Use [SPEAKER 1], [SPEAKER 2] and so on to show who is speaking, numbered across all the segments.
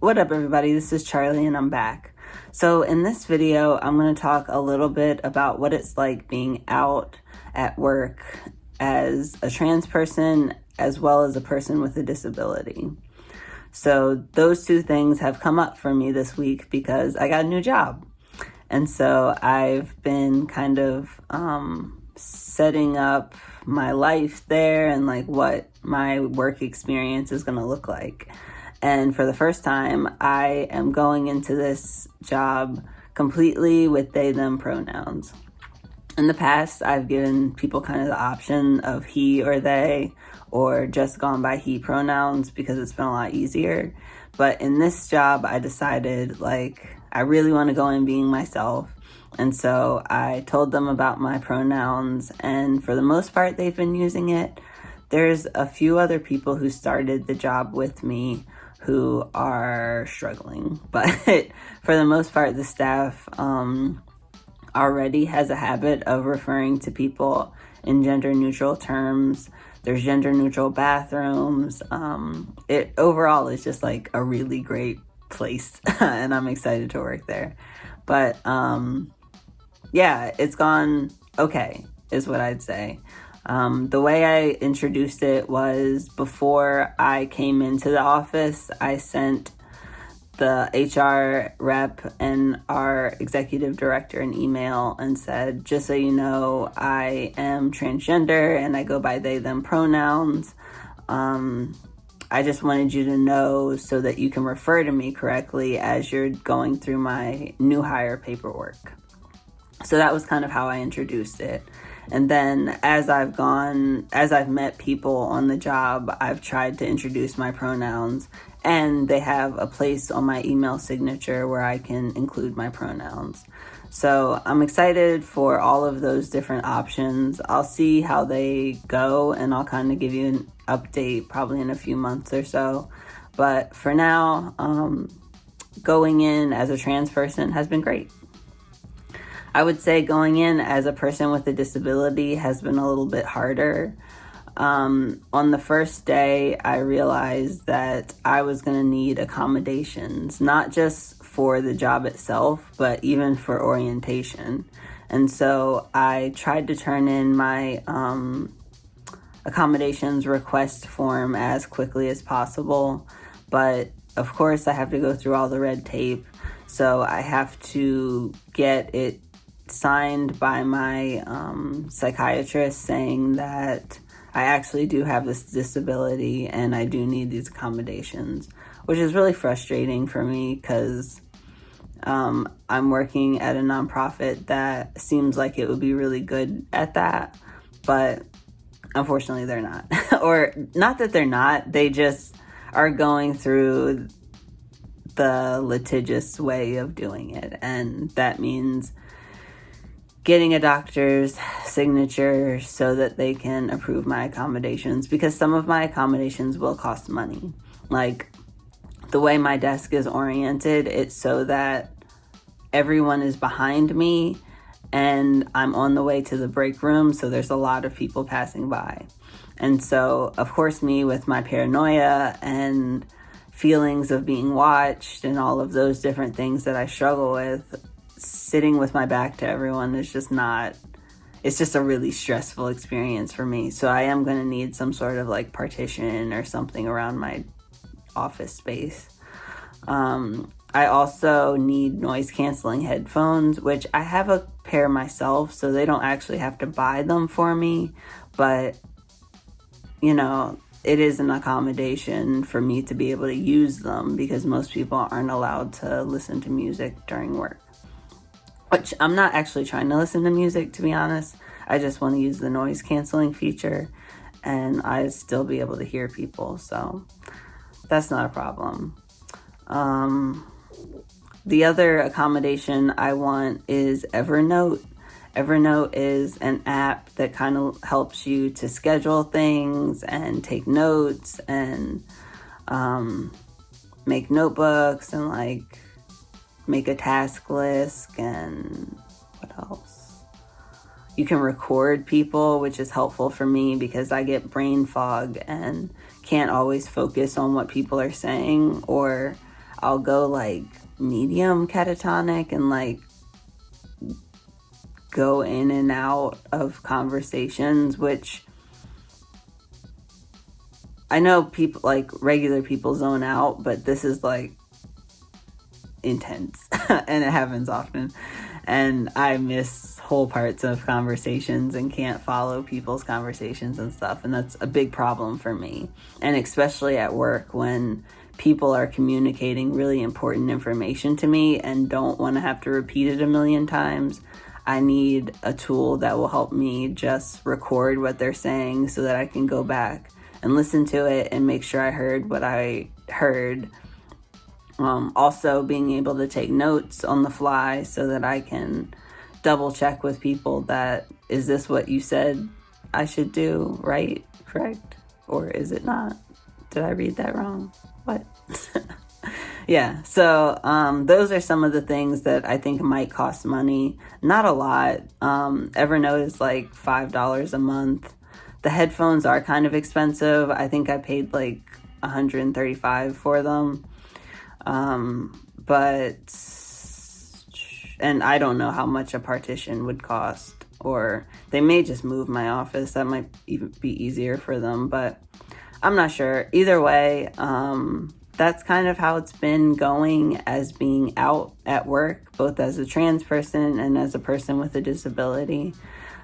[SPEAKER 1] What up, everybody? This is Charlie and I'm back. So in this video, I'm going to talk a little bit about what it's like being out at work as a trans person as well as a person with a disability. So those two things have come up for me this week because I got a new job. And so I've been kind of setting up my life there and like what my work experience is going to look like. And for the first time, I am going into this job completely with they, them pronouns. In the past, I've given people kind of the option of he or they, or just gone by he pronouns because it's been a lot easier. But in this job, I decided I really want to go in being myself. And so I told them about my pronouns, and for the most part, they've been using it. There's a few other people who started the job with me who are struggling, but for the most part, the staff already has a habit of referring to people in gender-neutral terms. There's gender-neutral bathrooms. It overall is just like a really great place, and I'm excited to work there. But yeah, it's gone okay, is what I'd say. The way I introduced it was before I came into the office, I sent the HR rep and our executive director an email and said, just so you know, I am transgender and I go by they, them pronouns. I just wanted you to know so that you can refer to me correctly as you're going through my new hire paperwork. So that was kind of how I introduced it. And then as I've met people on the job, I've tried to introduce my pronouns, and they have a place on my email signature where I can include my pronouns. So I'm excited for all of those different options. I'll see how they go, and I'll kind of give you an update probably in a few months or so. But for now, going in as a trans person has been great. I would say going in as a person with a disability has been a little bit harder. On the first day, I realized that I was going to need accommodations, not just for the job itself, but even for orientation. And so I tried to turn in my accommodations request form as quickly as possible. But of course, I have to go through all the red tape. So I have to get it signed by my psychiatrist saying that I actually do have this disability and I do need these accommodations, which is really frustrating for me because I'm working at a nonprofit that seems like it would be really good at that, but unfortunately they're not. Or not that they're not, they just are going through the litigious way of doing it, and that means getting a doctor's signature so that they can approve my accommodations, because some of my accommodations will cost money. Like the way my desk is oriented, it's so that everyone is behind me and I'm on the way to the break room, so there's a lot of people passing by. And so, of course, me with my paranoia and feelings of being watched and all of those different things that I struggle with, sitting with my back to everyone is just it's just a really stressful experience for me. So I am going to need some sort of like partition or something around my office space. I also need noise canceling headphones, which I have a pair myself, so they don't actually have to buy them for me. But, it is an accommodation for me to be able to use them because most people aren't allowed to listen to music during work. Which I'm not actually trying to listen to music, to be honest. I just want to use the noise canceling feature and I still be able to hear people. So that's not a problem. The other accommodation I want is Evernote. Evernote is an app that kind of helps you to schedule things and take notes and make notebooks and make a task list, and what else? You can record people, which is helpful for me because I get brain fog and can't always focus on what people are saying, or I'll go like medium catatonic and like go in and out of conversations, which I know people, like regular people, zone out, but this is like intense and it happens often. And I miss whole parts of conversations and can't follow people's conversations and stuff. And that's a big problem for me. And especially at work when people are communicating really important information to me and don't want to have to repeat it a million times. I need a tool that will help me just record what they're saying so that I can go back and listen to it and make sure I heard what I heard. Also being able to take notes on the fly so that I can double check with people that, is this what you said I should do, right? Correct? Or is it not? Did I read that wrong? What? Yeah, so those are some of the things that I think might cost money. Not a lot. Evernote is like $5 a month. The headphones are kind of expensive. I think I paid like $135 for them. And I don't know how much a partition would cost, or they may just move my office. That might even be easier for them, but I'm not sure. Either way, that's kind of how it's been going as being out at work, both as a trans person and as a person with a disability.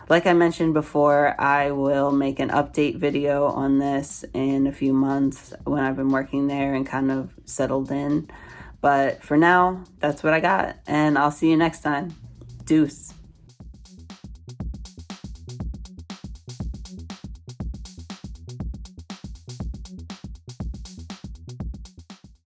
[SPEAKER 1] Like I mentioned before, I will make an update video on this in a few months when I've been working there and kind of settled in. But for now, that's what I got. And I'll see you next time. Deuce.